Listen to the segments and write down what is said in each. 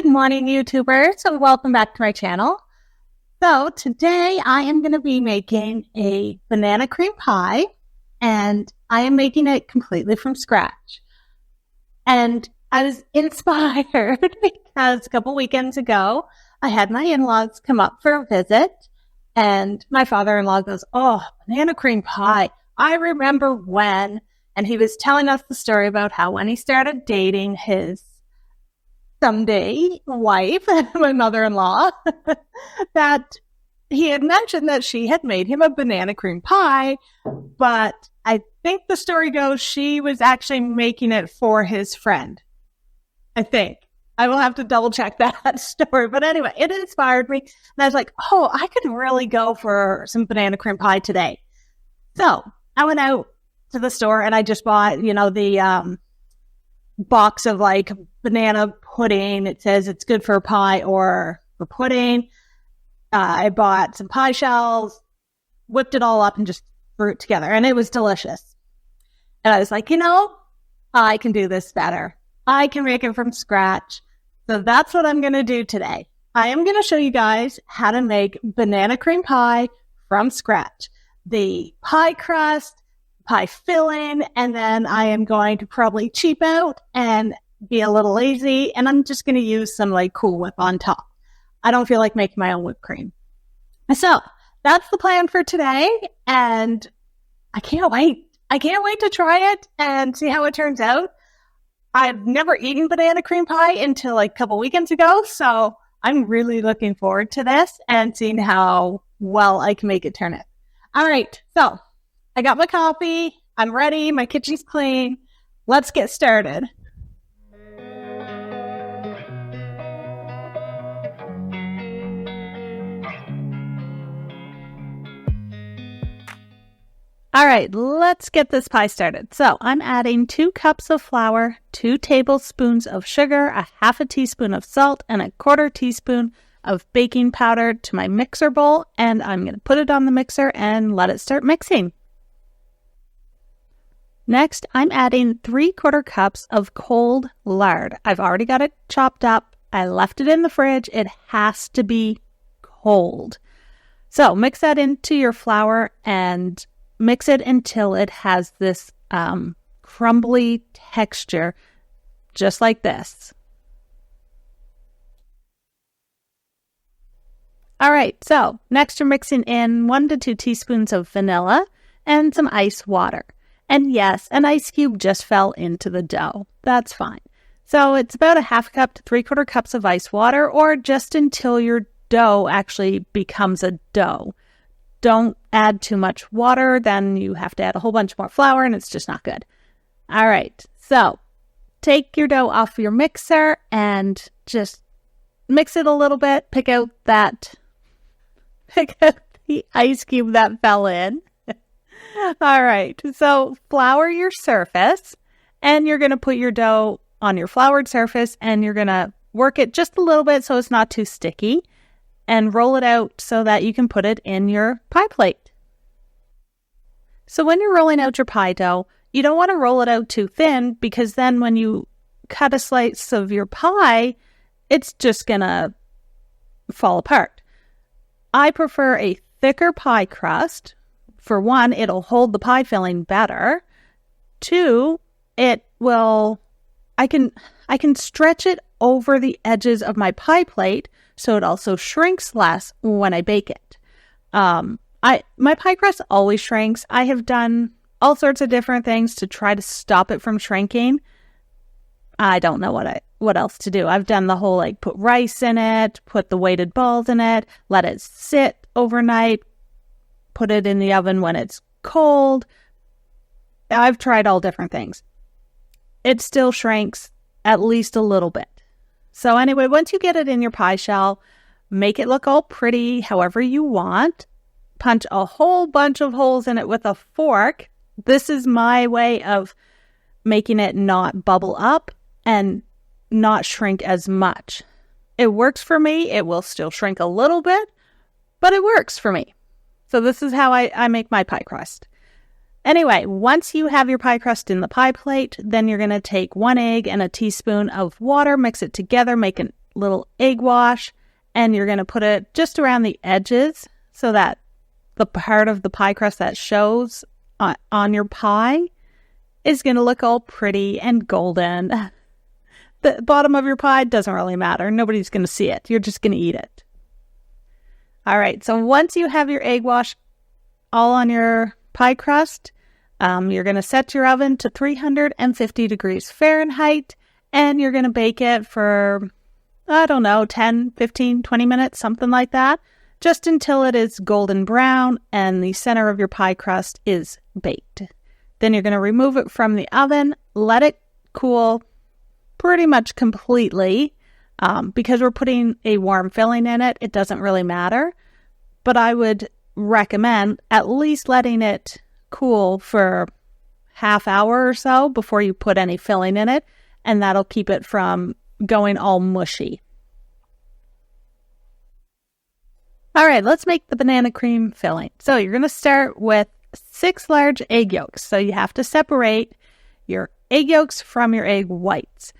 Good morning, YouTubers, and welcome back to my channel. So today I am going to be making a banana cream pie, and I am making it completely from scratch. And I was inspired because a couple weekends ago, I had my in-laws come up for a visit, and my father-in-law goes, "Oh, banana cream pie. I remember when," and he was telling us the story about how when he started dating his someday wife, my mother-in-law, that he had mentioned that she had made him a banana cream pie, but I think the story goes she was actually making it for his friend. I think. I will have to double check that story. But anyway, it inspired me. And I was like, oh, I could really go for some banana cream pie today. So I went out to the store and I just bought, the box of like banana pudding. It says it's good for pie or for pudding. I bought some pie shells, whipped it all up and just threw it together. And it was delicious. And I was like, I can do this better. I can make it from scratch. So that's what I'm going to do today. I am going to show you guys how to make banana cream pie from scratch. The pie crust, pie filling, and then I am going to probably cheap out and be a little lazy, and I'm just going to use some like Cool Whip on top. I don't feel like making my own whipped cream. So that's the plan for today, and I can't wait. I can't wait to try it and see how it turns out. I've never eaten banana cream pie until like a couple weekends ago, so I'm really looking forward to this and seeing how well I can make it turn out. All right, so I got my coffee. I'm ready. My kitchen's clean. Let's get started. All right, let's get this pie started. So I'm adding 2 cups of flour, 2 tablespoons of sugar, a half a teaspoon of salt, and a 1/4 teaspoon of baking powder to my mixer bowl. And I'm going to put it on the mixer and let it start mixing. Next, I'm adding 3/4 cups of cold lard. I've already got it chopped up. I left it in the fridge. It has to be cold. So mix that into your flour and mix it until it has this crumbly texture, just like this. All right, so next you're mixing in 1 to 2 teaspoons of vanilla and some ice water. And yes, an ice cube just fell into the dough. That's fine. So it's about a 1/2 cup to 3/4 cups of ice water, or just until your dough actually becomes a dough. Don't add too much water, then you have to add a whole bunch more flour and it's just not good. All right, so take your dough off your mixer and just mix it a little bit. Pick out the ice cube that fell in. All right, so flour your surface, and you're going to put your dough on your floured surface, and you're going to work it just a little bit so it's not too sticky, and roll it out so that you can put it in your pie plate. So when you're rolling out your pie dough, you don't want to roll it out too thin, because then when you cut a slice of your pie, it's just going to fall apart. I prefer a thicker pie crust. For one, it'll hold the pie filling better. 2, I can stretch it over the edges of my pie plate so it also shrinks less when I bake it. My pie crust always shrinks. I have done all sorts of different things to try to stop it from shrinking. I don't know what else to do. I've done the whole put rice in it, put the weighted balls in it, let it sit overnight, put it in the oven when it's cold. I've tried all different things. It still shrinks at least a little bit. So anyway, once you get it in your pie shell, make it look all pretty however you want. Punch a whole bunch of holes in it with a fork. This is my way of making it not bubble up and not shrink as much. It works for me. It will still shrink a little bit, but it works for me. So this is how I make my pie crust. Anyway, once you have your pie crust in the pie plate, then you're going to take 1 egg and a teaspoon of water, mix it together, make little egg wash, and you're going to put it just around the edges so that the part of the pie crust that shows on your pie is going to look all pretty and golden. The bottom of your pie doesn't really matter. Nobody's going to see it. You're just going to eat it. All right, so once you have your egg wash all on your pie crust, you're going to set your oven to 350 degrees Fahrenheit, and you're going to bake it for, 10, 15, 20 minutes, something like that, just until it is golden brown and the center of your pie crust is baked. Then you're going to remove it from the oven, let it cool pretty much completely. Because we're putting a warm filling in it, it doesn't really matter. But I would recommend at least letting it cool for half hour or so before you put any filling in it, and that'll keep it from going all mushy. All right, let's make the banana cream filling. So you're going to start with 6 large egg yolks. So you have to separate your egg yolks from your egg whites.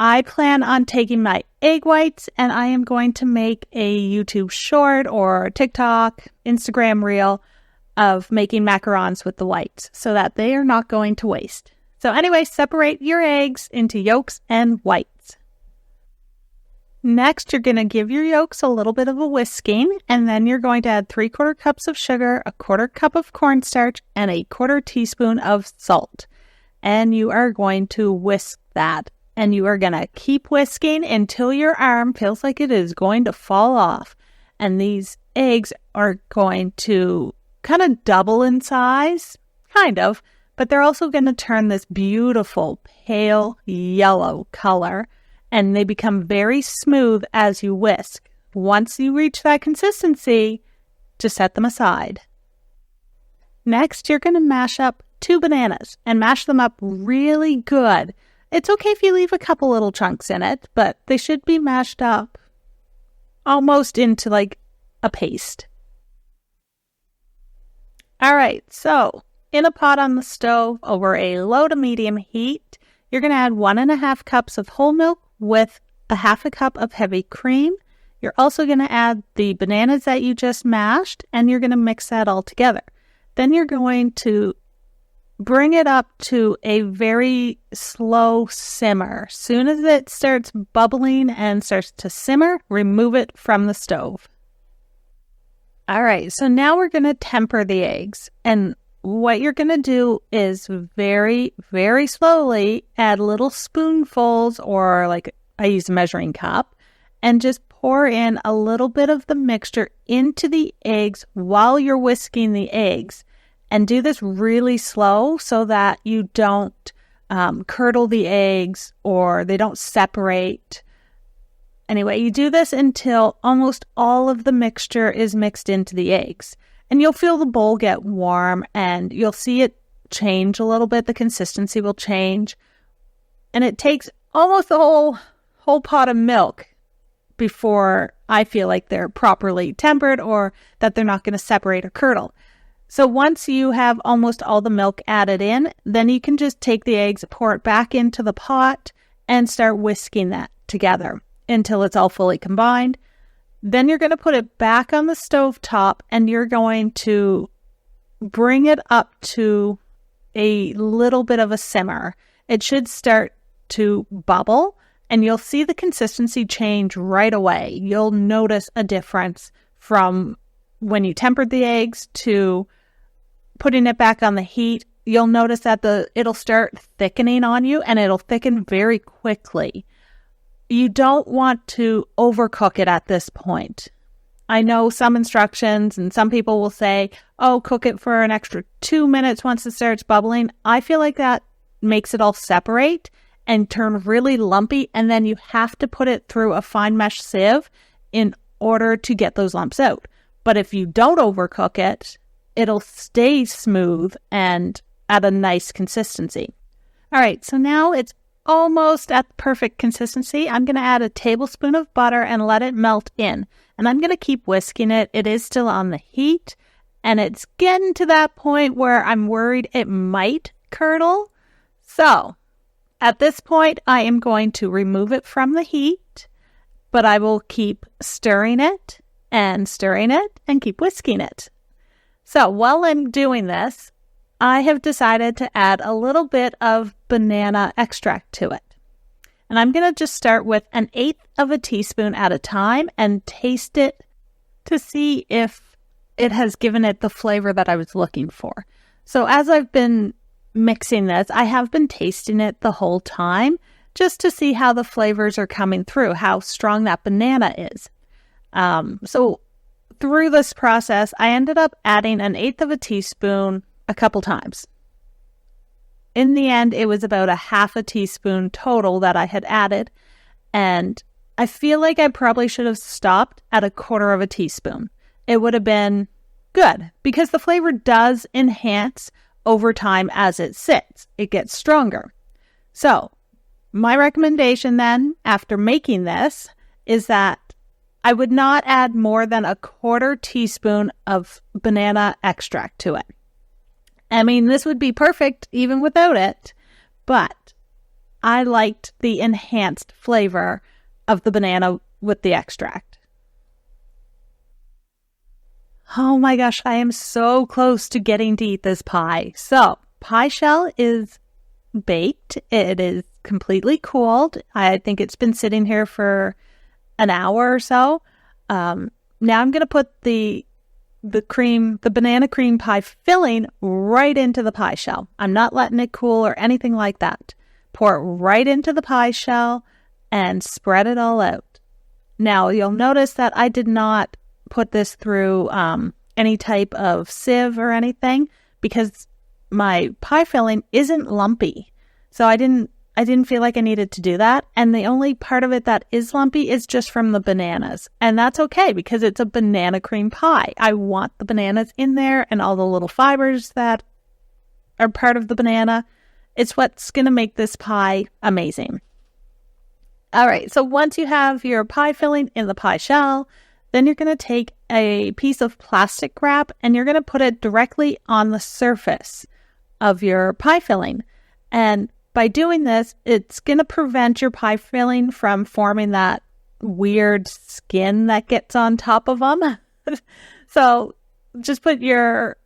I plan on taking my egg whites and I am going to make a YouTube short or TikTok, Instagram reel of making macarons with the whites so that they are not going to waste. So anyway, separate your eggs into yolks and whites. Next, you're going to give your yolks a little bit of a whisking, and then you're going to add 3/4 cups of sugar, 1/4 cup of cornstarch, and 1/4 teaspoon of salt. And you are going to whisk that. And you are going to keep whisking until your arm feels like it is going to fall off. And these eggs are going to kind of double in size, but they're also going to turn this beautiful pale yellow color. And they become very smooth as you whisk. Once you reach that consistency, just set them aside. Next, you're going to mash up 2 bananas and mash them up really good. It's okay if you leave a couple little chunks in it, but they should be mashed up almost into like a paste. All right, so in a pot on the stove over a low to medium heat, you're going to add 1.5 cups of whole milk with 1/2 cup of heavy cream. You're also going to add the bananas that you just mashed, and you're going to mix that all together. Then you're going to bring it up to a very slow simmer. As soon as it starts bubbling and starts to simmer, remove it from the stove. All right, so now we're going to temper the eggs. And what you're going to do is very, very slowly add little spoonfuls, or like I use a measuring cup, and just pour in a little bit of the mixture into the eggs while you're whisking the eggs. And do this really slow so that you don't curdle the eggs or they don't separate. Anyway, you do this until almost all of the mixture is mixed into the eggs. And you'll feel the bowl get warm and you'll see it change a little bit. The consistency will change. And it takes almost the whole pot of milk before I feel like they're properly tempered or that they're not going to separate or curdle. So once you have almost all the milk added in, then you can just take the eggs, pour it back into the pot, and start whisking that together until it's all fully combined. Then you're going to put it back on the stove top, and you're going to bring it up to a little bit of a simmer. It should start to bubble, and you'll see the consistency change right away. You'll notice a difference from when you tempered the eggs to putting it back on the heat. You'll notice that it'll start thickening on you, and it'll thicken very quickly. You don't want to overcook it at this point. I know some instructions and some people will say, oh, cook it for an extra 2 minutes once it starts bubbling. I feel like that makes it all separate and turn really lumpy, and then you have to put it through a fine mesh sieve in order to get those lumps out. But if you don't overcook it, it'll stay smooth and at a nice consistency. All right, so now it's almost at the perfect consistency. I'm going to add a tablespoon of butter and let it melt in. And I'm going to keep whisking it. It is still on the heat, and it's getting to that point where I'm worried it might curdle. So at this point, I am going to remove it from the heat. but I will keep stirring it and keep whisking it. So while I'm doing this, I have decided to add a little bit of banana extract to it. And I'm going to just start with 1/8 of a teaspoon at a time and taste it to see if it has given it the flavor that I was looking for. So as I've been mixing this, I have been tasting it the whole time just to see how the flavors are coming through, how strong that banana is. So through this process, I ended up adding 1/8 of a teaspoon a couple times. In the end, it was about 1/2 teaspoon total that I had added, and I feel like I probably should have stopped at 1/4 teaspoon. It would have been good because the flavor does enhance over time as it sits. It gets stronger. So my recommendation then, after making this, is that I would not add more than 1/4 teaspoon of banana extract to it. I mean, this would be perfect even without it, but I liked the enhanced flavor of the banana with the extract. Oh my gosh, I am so close to getting to eat this pie. So, pie shell is baked. It is completely cooled. I think it's been sitting here for an hour or so. Now I'm going to put the banana cream pie filling right into the pie shell. I'm not letting it cool or anything like that. Pour it right into the pie shell and spread it all out. Now you'll notice that I did not put this through any type of sieve or anything because my pie filling isn't lumpy. So I didn't feel like I needed to do that. And the only part of it that is lumpy is just from the bananas. And that's okay because it's a banana cream pie. I want the bananas in there and all the little fibers that are part of the banana. It's what's going to make this pie amazing. All right, so once you have your pie filling in the pie shell, then you're going to take a piece of plastic wrap and you're going to put it directly on the surface of your pie filling. And by doing this, it's going to prevent your pie filling from forming that weird skin that gets on top of them. So just put your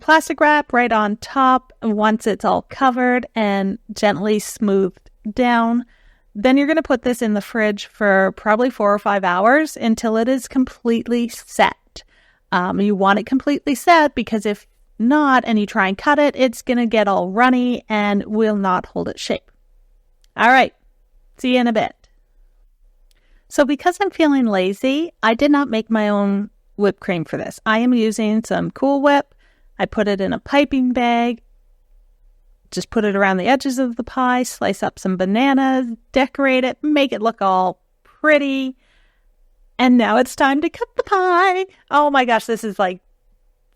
plastic wrap right on top once it's all covered and gently smoothed down. Then you're going to put this in the fridge for probably 4 or 5 hours until it is completely set. You want it completely set because if not and you try and cut it, it's going to get all runny and will not hold its shape. All right, see you in a bit. So because I'm feeling lazy, I did not make my own whipped cream for this. I am using some Cool Whip. I put it in a piping bag. Just put it around the edges of the pie, slice up some bananas, decorate it, make it look all pretty. And now it's time to cut the pie. Oh my gosh, this is like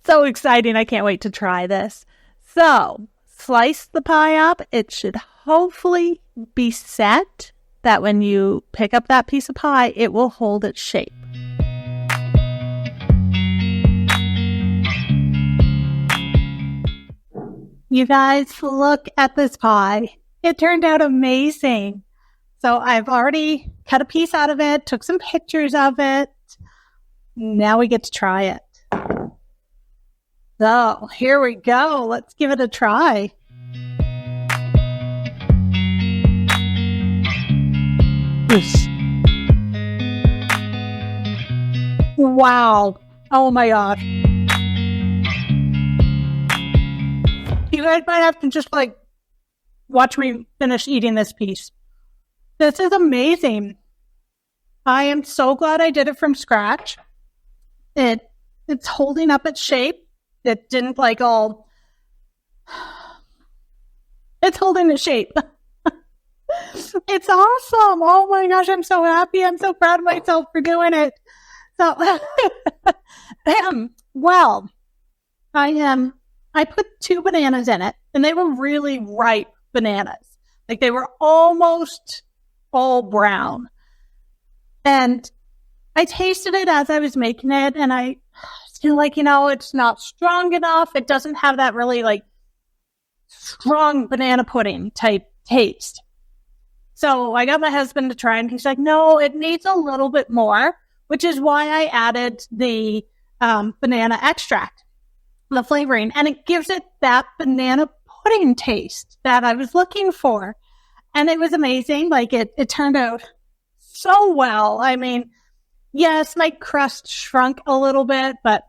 so exciting. I can't wait to try this. So, slice the pie up. It should hopefully be set that when you pick up that piece of pie, it will hold its shape. You guys, look at this pie. It turned out amazing. So I've already cut a piece out of it, took some pictures of it. Now we get to try it. So here we go. Let's give it a try. Wow. Oh my gosh. You guys might have to just watch me finish eating this piece. This is amazing. I am so glad I did it from scratch. It's holding up its shape. It didn't all... It's holding its shape. It's awesome. Oh my gosh, I'm so happy. I'm so proud of myself for doing it. So, well, I put 2 bananas in it, and they were really ripe bananas. They were almost all brown. And I tasted it as I was making it, and I feel it's not strong enough. It doesn't have that really strong banana pudding type taste. So I got my husband to try, and he's like, no, it needs a little bit more, which is why I added the banana extract, the flavoring, and it gives it that banana pudding taste that I was looking for. And it was amazing. Like it turned out so well. I mean, yes, my crust shrunk a little bit, but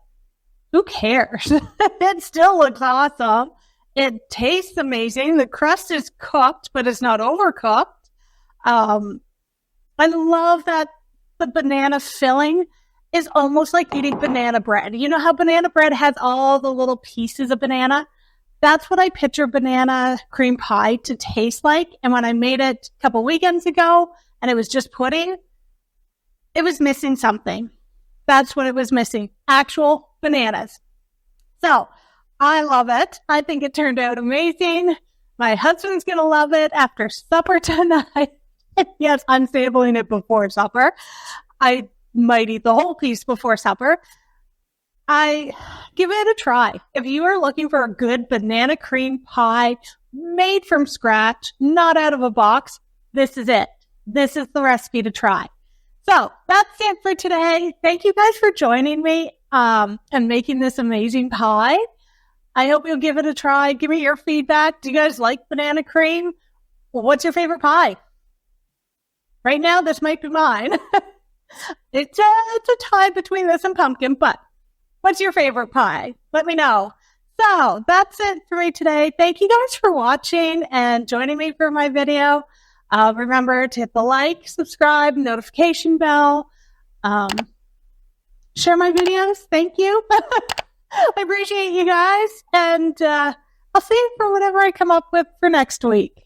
who cares? It still looks awesome. It tastes amazing. The crust is cooked, but it's not overcooked. I love that the banana filling is almost like eating banana bread. You know how banana bread has all the little pieces of banana? That's what I picture banana cream pie to taste like. And when I made it a couple weekends ago and it was just pudding, it was missing something. That's what it was missing. Actual bananas. So I love it. I think it turned out amazing. My husband's going to love it after supper tonight. Yes, I'm sampling it before supper. I might eat the whole piece before supper. I give it a try. If you are looking for a good banana cream pie made from scratch, not out of a box, this is it. This is the recipe to try. So that's it for today. Thank you guys for joining me and making this amazing pie. I hope you'll give it a try. Give me your feedback. Do you guys like banana cream? Well, what's your favorite pie? Right now, this might be mine. It's a tie between this and pumpkin, but what's your favorite pie? Let me know. So that's it for me today. Thank you guys for watching and joining me for my video. Remember to hit the like, subscribe, notification bell, share my videos. Thank you. I appreciate you guys. And I'll see you for whatever I come up with for next week.